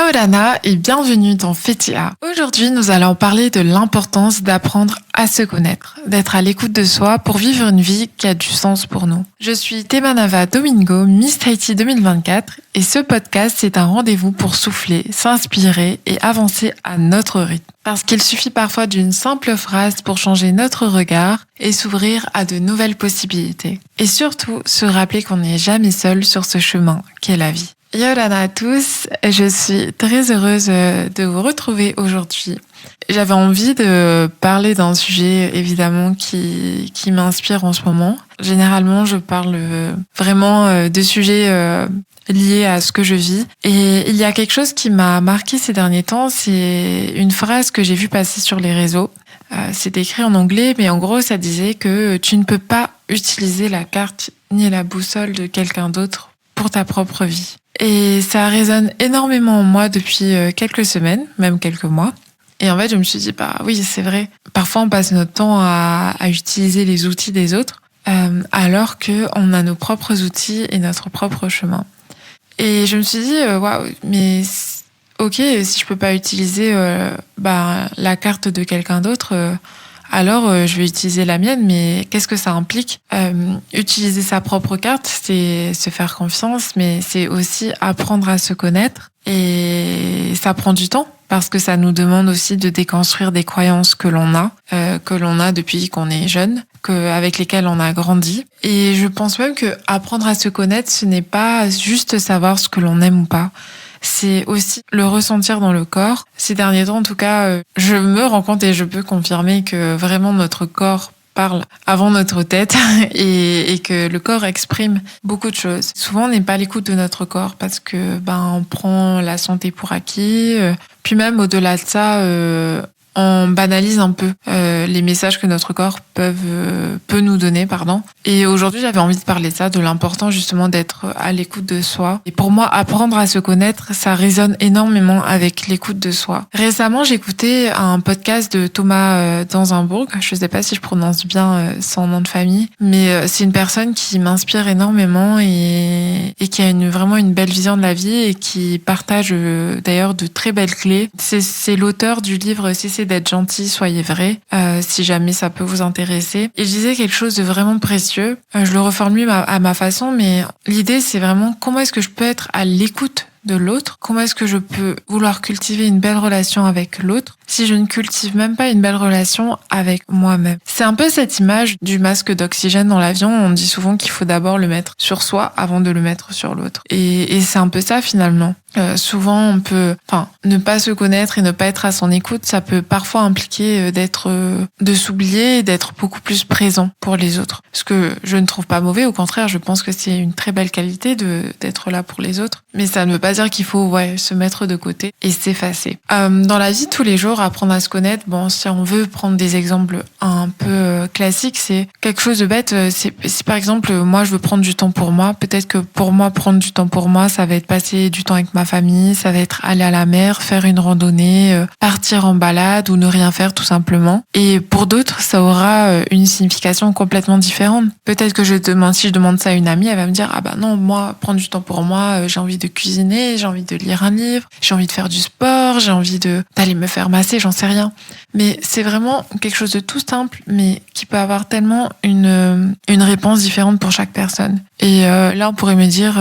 Yaorana et bienvenue dans Fetia. Aujourd'hui, nous allons parler de l'importance d'apprendre à se connaître, d'être à l'écoute de soi pour vivre une vie qui a du sens pour nous. Je suis Temanava Domingo, Miss Tahiti 2024 et ce podcast c'est un rendez-vous pour souffler, s'inspirer et avancer à notre rythme. Parce qu'il suffit parfois d'une simple phrase pour changer notre regard et s'ouvrir à de nouvelles possibilités. Et surtout, se rappeler qu'on n'est jamais seul sur ce chemin qu'est la vie. Yorana à tous, je suis très heureuse de vous retrouver aujourd'hui. J'avais envie de parler d'un sujet évidemment qui m'inspire en ce moment. Généralement, je parle vraiment de sujets liés à ce que je vis. Et il y a quelque chose qui m'a marqué ces derniers temps, c'est une phrase que j'ai vue passer sur les réseaux. C'est écrit en anglais, mais en gros, ça disait que tu ne peux pas utiliser la carte ni la boussole de quelqu'un d'autre pour ta propre vie. Et ça résonne énormément en moi depuis quelques semaines, même quelques mois. Et en fait, je me suis dit, bah oui, c'est vrai. Parfois, on passe notre temps à utiliser les outils des autres, alors qu'on a nos propres outils et notre propre chemin. Et je me suis dit, waouh, mais ok, si je peux pas utiliser la carte de quelqu'un d'autre, alors je vais utiliser la mienne, mais qu'est-ce que ça implique ? Utiliser sa propre carte, c'est se faire confiance, mais c'est aussi apprendre à se connaître. Et ça prend du temps, parce que ça nous demande aussi de déconstruire des croyances que l'on a depuis qu'on est jeune, avec lesquelles on a grandi. Et je pense même que apprendre à se connaître, ce n'est pas juste savoir ce que l'on aime ou pas. C'est aussi le ressentir dans le corps. Ces derniers temps, en tout cas, je me rends compte et je peux confirmer que vraiment notre corps parle avant notre tête et que le corps exprime beaucoup de choses. Souvent, on n'est pas à l'écoute de notre corps parce que on prend la santé pour acquis. Puis même au-delà de ça, on banalise un peu les messages que notre corps peut nous donner, Et aujourd'hui, j'avais envie de parler de ça, de l'important justement d'être à l'écoute de soi. Et pour moi, apprendre à se connaître, ça résonne énormément avec l'écoute de soi. Récemment, j'écoutais un podcast de Thomas Danzenbourg. Je sais pas si je prononce bien son nom de famille, mais c'est une personne qui m'inspire énormément et qui a vraiment une belle vision de la vie et qui partage d'ailleurs de très belles clés. C'est l'auteur du livre Cessez d'être gentil, soyez vrai, si jamais ça peut vous intéresser. Et je disais quelque chose de vraiment précieux. Je le reformule à ma façon, mais l'idée c'est vraiment comment est-ce que je peux être à l'écoute de l'autre, comment est-ce que je peux vouloir cultiver une belle relation avec l'autre si je ne cultive même pas une belle relation avec moi-même. C'est un peu cette image du masque d'oxygène dans l'avion. On dit souvent qu'il faut d'abord le mettre sur soi avant de le mettre sur l'autre. Et c'est un peu ça finalement. Souvent on peut, ne pas se connaître et ne pas être à son écoute, ça peut parfois impliquer de s'oublier et d'être beaucoup plus présent pour les autres. Ce que je ne trouve pas mauvais, au contraire, je pense que c'est une très belle qualité d'être là pour les autres. Mais ça ne veut pas dire qu'il faut se mettre de côté et s'effacer. Dans la vie de tous les jours, apprendre à se connaître, si on veut prendre des exemples un peu classiques, c'est quelque chose de bête. Si par exemple, moi je veux prendre du temps pour moi, peut-être que pour moi, prendre du temps pour moi, ça va être passer du temps avec ma famille, ça va être aller à la mer, faire une randonnée, partir en balade ou ne rien faire tout simplement. Et pour d'autres, ça aura une signification complètement différente. Peut-être que si je demande ça à une amie, elle va me dire non, moi prendre du temps pour moi, j'ai envie de cuisiner, j'ai envie de lire un livre, j'ai envie de faire du sport, j'ai envie d'aller me faire masser, j'en sais rien. Mais c'est vraiment quelque chose de tout simple, mais qui peut avoir tellement une réponse différente pour chaque personne. Et là, on pourrait me dire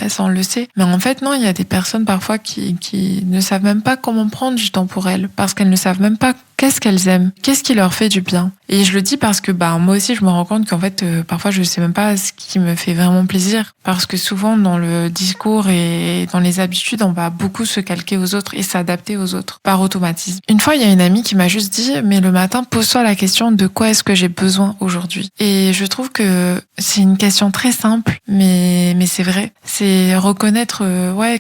ça on le sait. Mais en fait, non, il y a des personnes parfois qui ne savent même pas comment prendre du temps pour elles, parce qu'elles ne savent même pas qu'est-ce qu'elles aiment, qu'est-ce qui leur fait du bien. Et je le dis parce que moi aussi, je me rends compte qu'en fait, parfois, je sais même pas ce qui me fait vraiment plaisir. Parce que souvent, dans le discours et dans les habitudes, on va beaucoup se calquer aux autres et s'adapter aux autres par automatisme. Une fois, il y a une amie qui m'a juste dit, mais le matin, pose-toi la question de quoi est-ce que j'ai besoin aujourd'hui. Et je trouve que c'est une question très simple, mais c'est vrai. C'est reconnaître,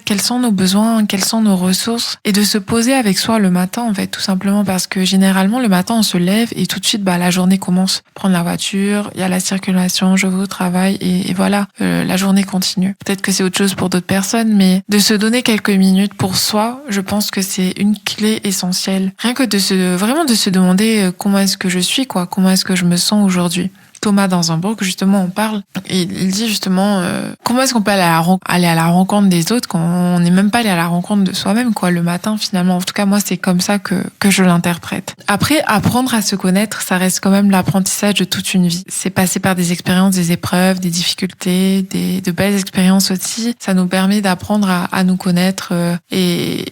quels sont nos besoins, quelles sont nos ressources, et de se poser avec soi le matin, en fait, tout simplement parce que généralement, le matin, on se lève et tout de suite, la journée commence. Prendre la voiture, il y a la circulation, je vais au travail et voilà, la journée continue. Peut-être que c'est autre chose pour d'autres personnes, mais de se donner quelques minutes pour soi, je pense que c'est une clé essentielle. Rien que de se demander comment est-ce que je suis, comment est-ce que je me sens aujourd'hui. Thomas d'Anzenbroek, justement, on parle et il dit justement comment est-ce qu'on peut aller à la rencontre des autres quand on n'est même pas allé à la rencontre de soi-même, quoi, le matin finalement. En tout cas, moi, c'est comme ça que je l'interprète. Après, apprendre à se connaître, ça reste quand même l'apprentissage de toute une vie. C'est passer par des expériences, des épreuves, des difficultés, de belles expériences aussi. Ça nous permet d'apprendre à nous connaître et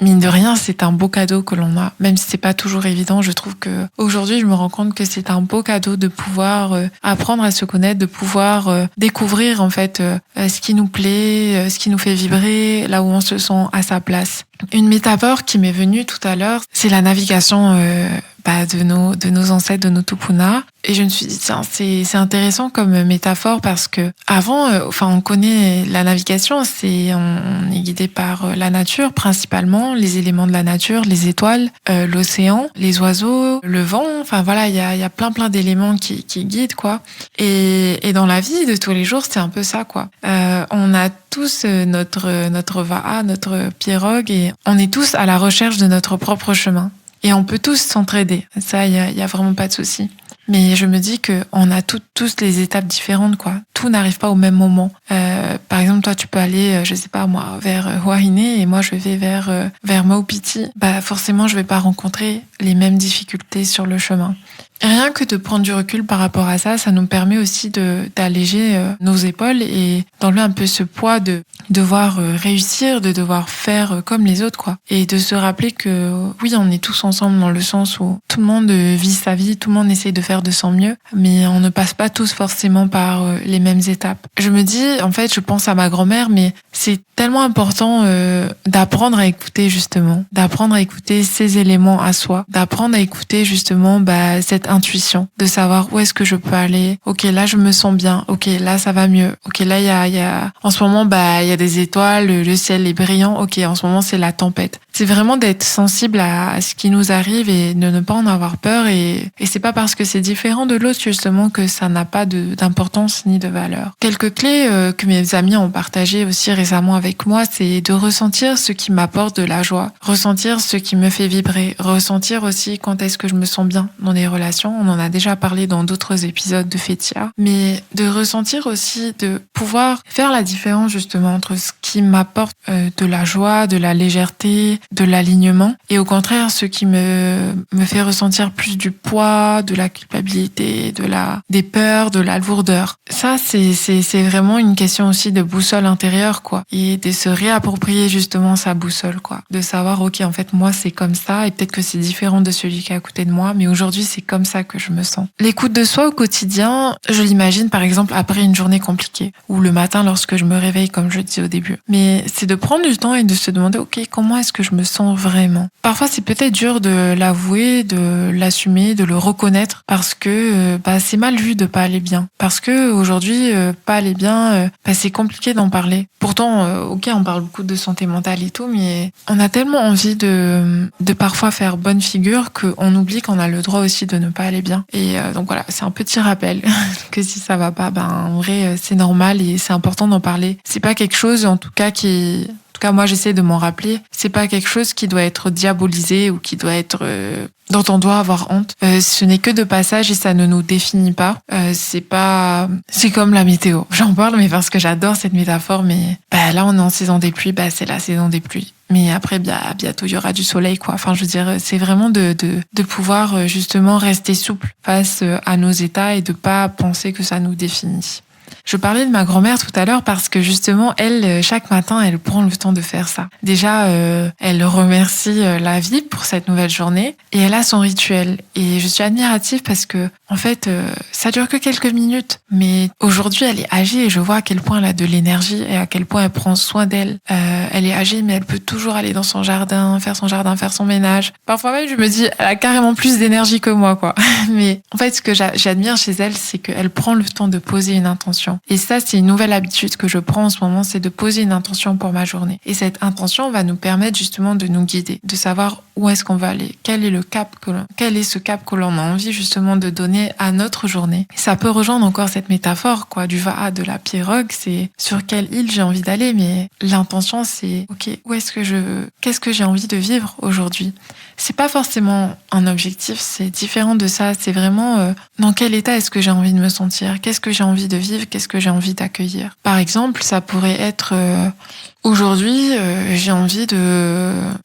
mine de rien, c'est un beau cadeau que l'on a. Même si c'est pas toujours évident, je trouve que aujourd'hui, je me rends compte que c'est un beau cadeau de pouvoir apprendre à se connaître, de pouvoir découvrir en fait ce qui nous plaît, ce qui nous fait vibrer, là où on se sent à sa place. Une métaphore qui m'est venue tout à l'heure, c'est la navigation de nos ancêtres, de nos tupuna. Et je me suis dit, tiens, c'est intéressant comme métaphore parce que avant, on connaît la navigation, on est guidé par la nature principalement, les éléments de la nature, les étoiles, l'océan, les oiseaux, le vent. Enfin voilà, il y a plein d'éléments qui guident quoi. Et dans la vie de tous les jours, c'est un peu ça quoi. On a tous notre va'a, notre pirogue et on est tous à la recherche de notre propre chemin. Et on peut tous s'entraider. Ça, il y a vraiment pas de souci. Mais je me dis que on a tous les étapes différentes, quoi. Tout n'arrive pas au même moment. Par exemple, toi, tu peux aller, je sais pas moi, vers Huahine et moi, je vais vers Maupiti. Forcément, je vais pas rencontrer les mêmes difficultés sur le chemin. Rien que de prendre du recul par rapport à ça, ça nous permet aussi d'alléger nos épaules et d'enlever un peu ce poids de devoir réussir, de devoir faire comme les autres, quoi. Et de se rappeler que oui, on est tous ensemble dans le sens où tout le monde vit sa vie, tout le monde essaie de faire de son mieux, mais on ne passe pas tous forcément par les mêmes étapes. Je me dis, en fait, je pense à ma grand-mère, mais c'est tellement important d'apprendre à écouter justement, d'apprendre à écouter ces éléments à soi, d'apprendre à écouter justement cette intuition, de savoir où est-ce que je peux aller. Ok, là je me sens bien. Ok, là ça va mieux. Ok, là il y a en ce moment il y a des étoiles, le ciel est brillant. Ok, en ce moment c'est la tempête. C'est vraiment d'être sensible à ce qui nous arrive et de ne pas en avoir peur et c'est pas parce que c'est différent de l'autre justement que ça n'a pas d'importance ni de valeur. Quelques clés que mes amis ont partagées aussi récemment avec moi, c'est de ressentir ce qui m'apporte de la joie, ressentir ce qui me fait vibrer, ressentir aussi quand est-ce que je me sens bien dans des relations. On en a déjà parlé dans d'autres épisodes de Fétia, mais de ressentir aussi, de pouvoir faire la différence justement entre ce qui m'apporte de la joie, de la légèreté, de l'alignement, et au contraire ce qui me fait ressentir plus du poids, de la culpabilité, des peurs, de la lourdeur. Ça, c'est vraiment une question aussi de boussole intérieure, quoi, et de se réapproprier justement sa boussole, quoi, de savoir ok, en fait moi c'est comme ça, et peut-être que c'est différent de celui qui est à côté de moi, mais aujourd'hui c'est comme ça que je me sens. L'écoute de soi au quotidien, je l'imagine par exemple après une journée compliquée, ou le matin lorsque je me réveille comme je disais au début. Mais c'est de prendre du temps et de se demander ok, comment est-ce que je me sens vraiment. Parfois c'est peut-être dur de l'avouer, de l'assumer, de le reconnaître parce que c'est mal vu de pas aller bien. Parce que aujourd'hui pas aller bien, c'est compliqué d'en parler. Pourtant ok, on parle beaucoup de santé mentale et tout, mais on a tellement envie de parfois faire bonne figure qu'on oublie qu'on a le droit aussi de ne pas aller bien. Et donc voilà, c'est un petit rappel que si ça va pas, en vrai c'est normal et c'est important d'en parler. C'est pas quelque chose en tout cas moi j'essaie de m'en rappeler, c'est pas quelque chose qui doit être diabolisé ou qui doit être dont on doit avoir honte. Ce n'est que de passage et ça ne nous définit pas. C'est comme la météo. J'en parle mais parce que j'adore cette métaphore, mais là on est en saison des pluies, c'est la saison des pluies. Mais après, bientôt, il y aura du soleil, quoi. Enfin, je veux dire, c'est vraiment de pouvoir, justement, rester souple face à nos états et de pas penser que ça nous définit. Je parlais de ma grand-mère tout à l'heure parce que justement, elle, chaque matin, elle prend le temps de faire ça. Déjà, elle remercie la vie pour cette nouvelle journée et elle a son rituel. Et je suis admirative parce que, en fait, ça dure que quelques minutes. Mais aujourd'hui, elle est âgée et je vois à quel point elle a de l'énergie et à quel point elle prend soin d'elle. Elle est âgée, mais elle peut toujours aller dans son jardin, faire son ménage. Parfois même, je me dis, elle a carrément plus d'énergie que moi, quoi. Mais en fait, ce que j'admire chez elle, c'est qu'elle prend le temps de poser une intention. Et ça, c'est une nouvelle habitude que je prends en ce moment, c'est de poser une intention pour ma journée. Et cette intention va nous permettre justement de nous guider, de savoir où est-ce qu'on va aller, quel est ce cap que l'on a envie justement de donner à notre journée. Et ça peut rejoindre encore cette métaphore, quoi, du va'a, de la pirogue, c'est sur quelle île j'ai envie d'aller, mais l'intention, c'est ok, qu'est-ce que j'ai envie de vivre aujourd'hui? c'est pas forcément un objectif, c'est différent de ça. C'est vraiment dans quel état est-ce que j'ai envie de me sentir, qu'est-ce que j'ai envie de vivre, qu'est-ce que j'ai envie d'accueillir. Par exemple, ça pourrait être aujourd'hui, j'ai envie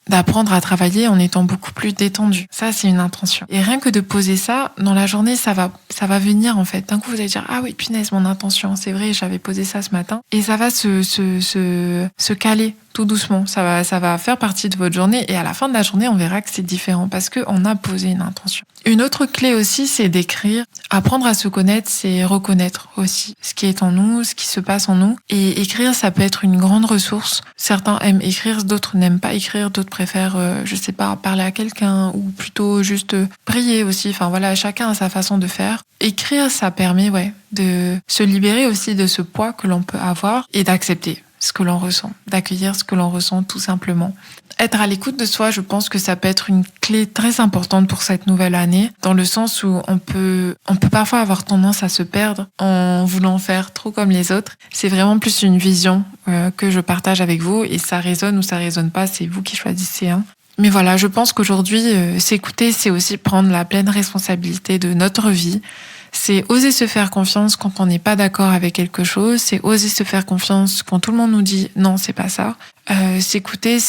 d'apprendre à travailler en étant beaucoup plus détendue. Ça, c'est une intention. Et rien que de poser ça, dans la journée, ça va venir en fait. D'un coup, vous allez dire, ah oui, punaise, mon intention, c'est vrai, j'avais posé ça ce matin. Et ça va se caler tout doucement. Ça va faire partie de votre journée. Et à la fin de la journée, on verra que c'est différent parce qu'on a posé une intention. Une autre clé aussi, c'est d'écrire. Apprendre à se connaître, c'est reconnaître aussi ce qui est en nous, ce qui se passe en nous. Et écrire, ça peut être une grande ressource. Certains aiment écrire, d'autres n'aiment pas écrire, d'autres préfèrent, je sais pas, parler à quelqu'un ou plutôt juste prier aussi. Enfin voilà, chacun a sa façon de faire. Écrire, ça permet, de se libérer aussi de ce poids que l'on peut avoir et d'accepter ce que l'on ressent, d'accueillir ce que l'on ressent tout simplement. Être à l'écoute de soi, je pense que ça peut être une clé très importante pour cette nouvelle année, dans le sens où on peut parfois avoir tendance à se perdre en voulant faire trop comme les autres. C'est vraiment plus une vision que je partage avec vous et ça résonne ou ça résonne pas, c'est vous qui choisissez. Mais voilà, je pense qu'aujourd'hui, s'écouter, c'est aussi prendre la pleine responsabilité de notre vie. C'est oser se faire confiance quand on n'est pas d'accord avec quelque chose. C'est oser se faire confiance quand tout le monde nous dit non, c'est pas ça. S'écouter,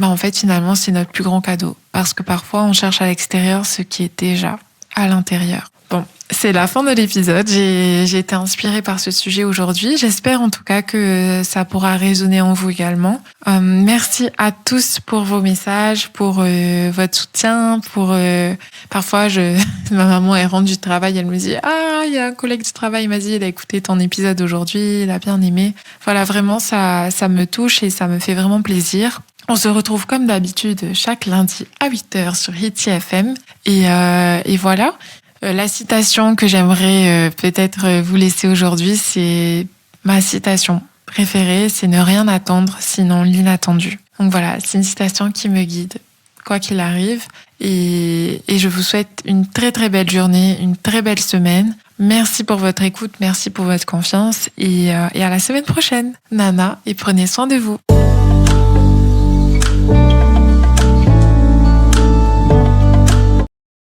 en fait, finalement, c'est notre plus grand cadeau. Parce que parfois, on cherche à l'extérieur ce qui est déjà à l'intérieur. Bon, c'est la fin de l'épisode. J'ai été inspirée par ce sujet aujourd'hui. J'espère en tout cas que ça pourra résonner en vous également. Merci à tous pour vos messages, pour votre soutien, parfois ma maman elle rentre du travail, elle me dit il y a un collègue du travail, il m'a dit il a écouté ton épisode aujourd'hui, il a bien aimé. Voilà, vraiment ça me touche et ça me fait vraiment plaisir. On se retrouve comme d'habitude chaque lundi à 8h sur Hits FM et voilà. La citation que j'aimerais peut-être vous laisser aujourd'hui, c'est ma citation préférée, c'est ne rien attendre sinon l'inattendu. Donc voilà, c'est une citation qui me guide, quoi qu'il arrive. Et je vous souhaite une très très belle journée, une très belle semaine. Merci pour votre écoute, merci pour votre confiance et à la semaine prochaine. Nana, et prenez soin de vous.